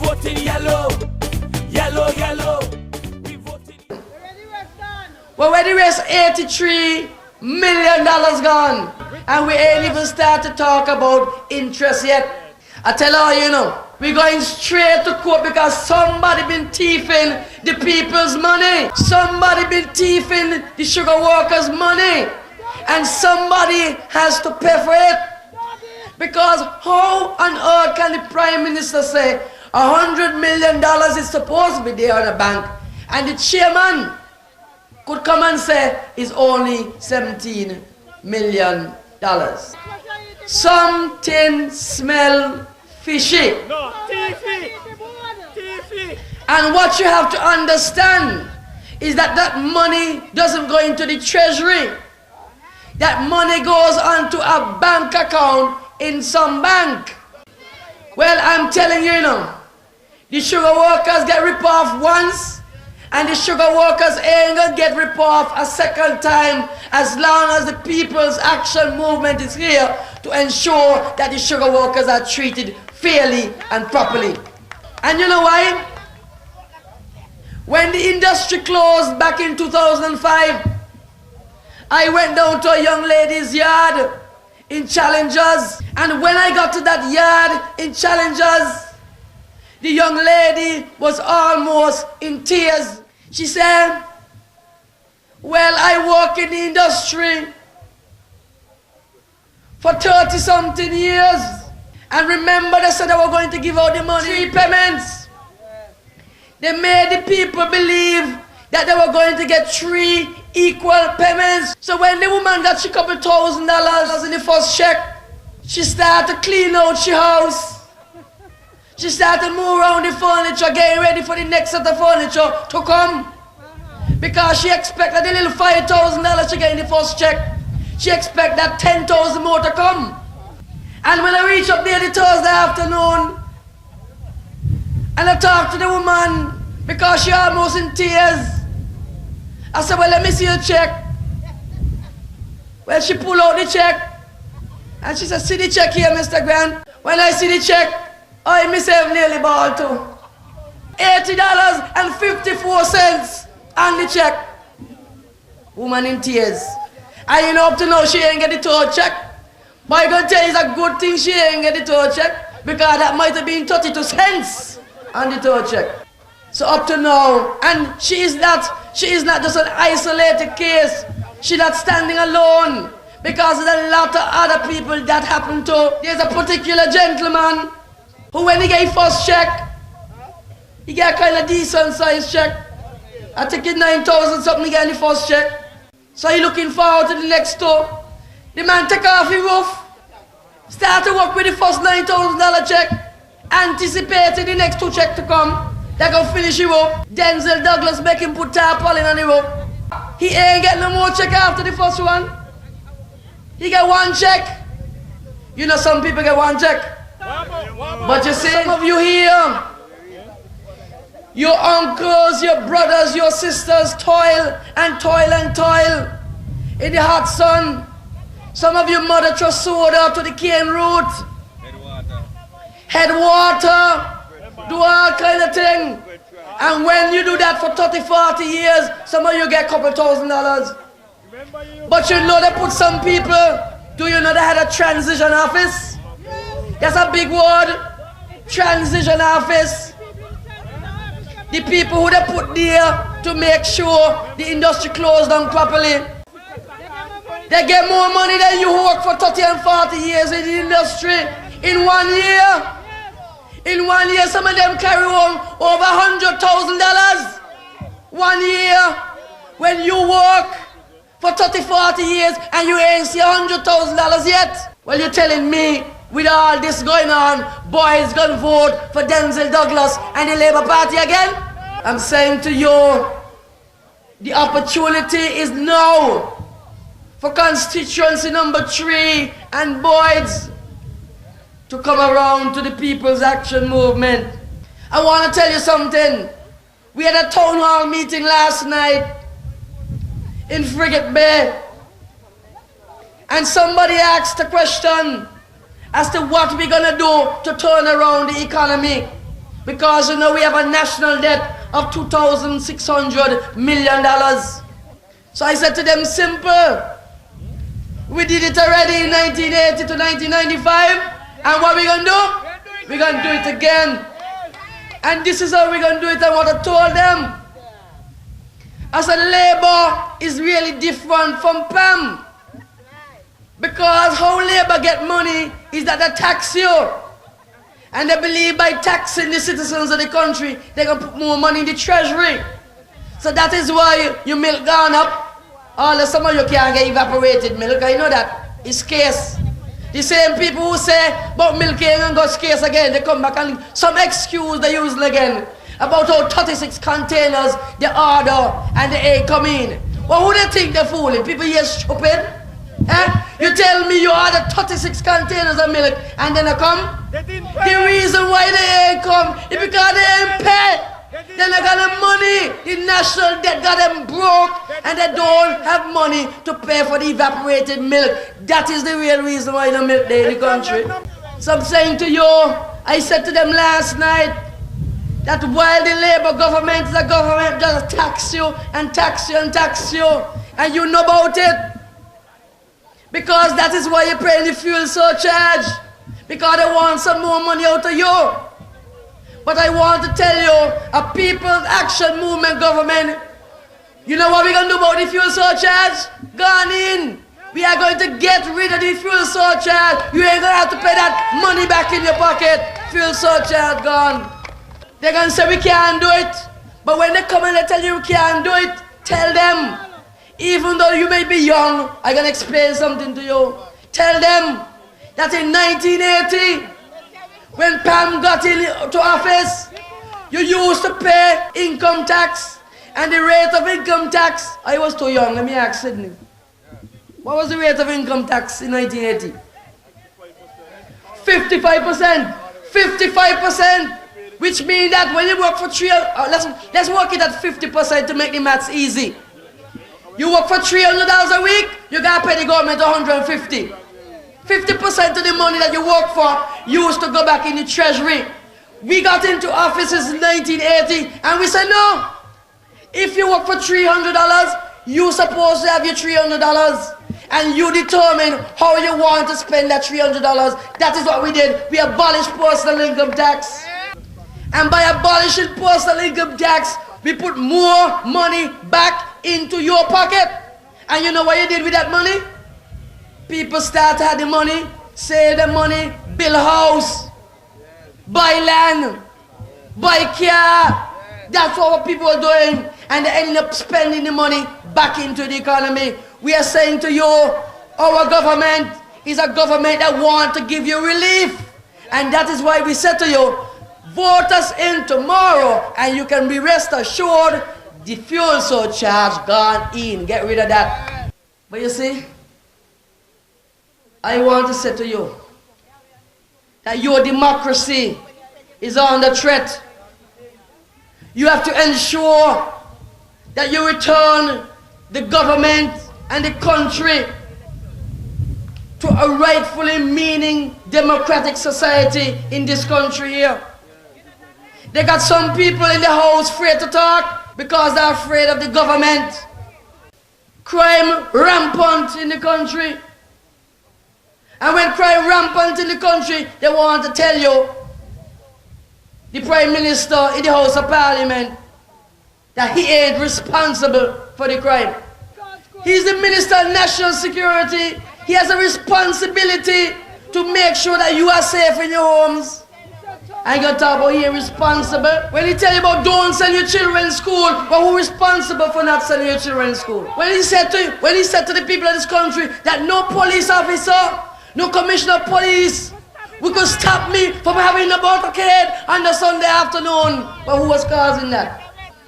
voting yellow. Yellow, yellow. We voting. Well, where the rest $83 million gone? And we ain't even start to talk about interest yet. I tell you, you know, we're going straight to court because somebody been thieving the people's money. Somebody been thieving the sugar workers' money. And somebody has to pay for it. Because how on earth can the Prime Minister say $100 million is supposed to be there on the bank, and the chairman could come and say it's only $17 million? Something smell fishy. No, TV. And what you have to understand is that that money doesn't go into the treasury. That money goes onto a bank account in some bank. Well, I'm telling you, you know, the sugar workers get ripped off once, and the sugar workers ain't gonna get ripped off a second time as long as the People's Action Movement is here to ensure that the sugar workers are treated fairly and properly. And you know why? When the industry closed back in 2005, I went down to a young lady's yard in Challengers, and when I got to that yard in Challengers, the young lady was almost in tears. She said, well, I work in the industry for 30-something years, and remember they said they were going to give out the money, 3 payments. They made the people believe that they were going to get 3 equal payments. So when the woman got she couple $1,000 in the first check, she started to clean out she house. She started to move around the furniture, getting ready for the next set of furniture to come. Because she expected the little $5,000 she get in the first check, she expected that 10,000 more to come. And when I reached up there the Thursday afternoon, and I talked to the woman because she almost in tears, I said, well, let me see your check. Well, she pulled out the check, and she said, see the check here, Mr. Grant. When I see the check, I myself nearly ball too. $80.54 on the check. Woman in tears. And you know, up to now, she ain't get the third check. But I'm going to tell you, it's a good thing she ain't get the third check, because that might have been 32 cents on the third check. So up to now, and she is not just an isolated case. She's not standing alone, because there's a lot of other people that happen to. There's a particular gentleman who, when he get his first check, he get a kind of decent sized check. I think it's 9,000 something he get in the first check. So he looking forward to the next store. The man take off his roof, start to work with the first $9,000 check, anticipating the next 2 checks to come. They go finish him up. Denzel Douglas make him put tarpaulin on the rope. He ain't get no more check after the first one. He get 1 check. You know some people get 1 check. But you see, some of you here, your uncles, your brothers, your sisters toil and toil and toil in the hot sun. Some of you mother throw soda to the cane root. Headwater. Do all kind of thing. And when you do that for 30, 40 years, some of you get a couple $1,000. But you know they put some people, do you know they had a transition office? That's a big word. Transition office. The people who they put there to make sure the industry closed down properly. They get more money than you who work for 30 and 40 years in the industry in 1 year. In 1 year, some of them carry home over $100,000. 1 year. When you work for 30, 40 years and you ain't see $100,000 yet. Well, you're telling me with all this going on, boys gonna vote for Denzel Douglas and the Labour Party again? I'm saying to you, the opportunity is now for constituency number 3 and Boyds to come around to the People's Action Movement. I want to tell you something. We had a town hall meeting last night in Frigate Bay, and somebody asked a question as to what we're going to do to turn around the economy. Because you know we have a national debt of $2,600 million. So I said to them, simple. We did it already in 1980 to 1995. And what we going to do? We're going to do it again. And this is how we're going to do it. And what I told them. I said labor is really different from PAM. Because how labor get money is that they tax you. And they believe by taxing the citizens of the country, they're going to put more money in the treasury. So that is why your milk gone up. All the summer you can't get evaporated milk. I know that. It's scarce. The same people who say, but milk ain't going to go scarce again, they come back and some excuse they use again. About how 36 containers they order and they ain't come in. Well, who they think they're fooling? People here stupid? Eh? You tell me you order 36 containers of milk and then they come? The reason why they ain't come is because they ain't paid. They don't got the money. The national debt got them broke and they don't have money to pay for the evaporated milk. That is the real reason why the milk there in the country. So I'm saying to you, I said to them last night, that while the Labour government is a government just tax you and tax you and tax you, and you know about it. Because that is why you're paying the fuel surcharge. Because they want some more money out of you. But I want to tell you, a People's Action Movement government, you know what we're going to do about the fuel surcharge? Gone in. We are going to get rid of the fuel surcharge. You ain't going to have to pay that money back in your pocket. Fuel surcharge gone. They're going to say we can't do it. But when they come and they tell you we can't do it, tell them. Even though you may be young, I'm going to explain something to you. Tell them that in 1980, when PAM got into office, you used to pay income tax. And the rate of income tax, I was too young, let me ask Sydney. What was the rate of income tax in 1980? 55%. 55%. Which means that when you work for let's work it at 50% to make the maths easy. You work for $300 a week, you gotta pay the government $150. 50% of the money that you work for used to go back in the treasury. We got into offices in 1980 and we said no. If you work for $300, you're supposed to have your $300 and you determine how you want to spend that $300. That is what we did. We abolished personal income tax. And by abolishing personal income tax, we put more money back into your pocket. And you know what you did with that money? People start having money, save the money, build a house, buy land, buy car. That's what people are doing. And they end up spending the money back into the economy. We are saying to you, our government is a government that wants to give you relief. And that is why we said to you, vote us in tomorrow and you can be rest assured the fuel surcharge gone in. Get rid of that. But you see, I want to say to you that your democracy is under threat. You have to ensure that you return the government and the country to a rightfully meaning democratic society in this country here. They got some people in the house afraid to talk because they're afraid of the government. Crime rampant in the country. And when crime rampant in the country, they want to tell you, the Prime Minister in the House of Parliament, that he ain't responsible for the crime. He's the Minister of National Security. He has a responsibility to make sure that you are safe in your homes. I ain't gonna talk about he ain't responsible. When he tell you about don't send your children to school, but who responsible for not sending your children to school? When he said to the people of this country that no police officer, no commissioner of police, we could stop me from having a motorcade on the Sunday afternoon. But who was causing that?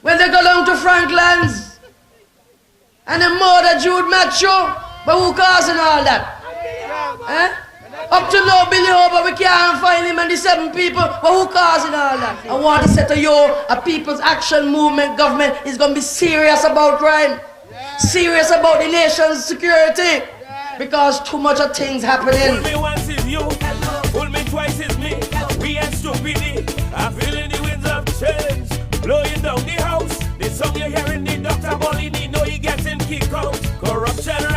When they go down to Franklands and they murder Jude Macho, but who causing all that? Eh? Up to now, Billy Hooper, we can't find him and the 7 people, but who causing all that? I want to say to you, a People's Action Movement government is going to be serious about crime, serious about the nation's security, because too much of things happening. Hold me once is you, hold me twice is me. We ain't stupid. I feel in the song you're hearing the Dr. Bolini, know he getting kicked out. Corruption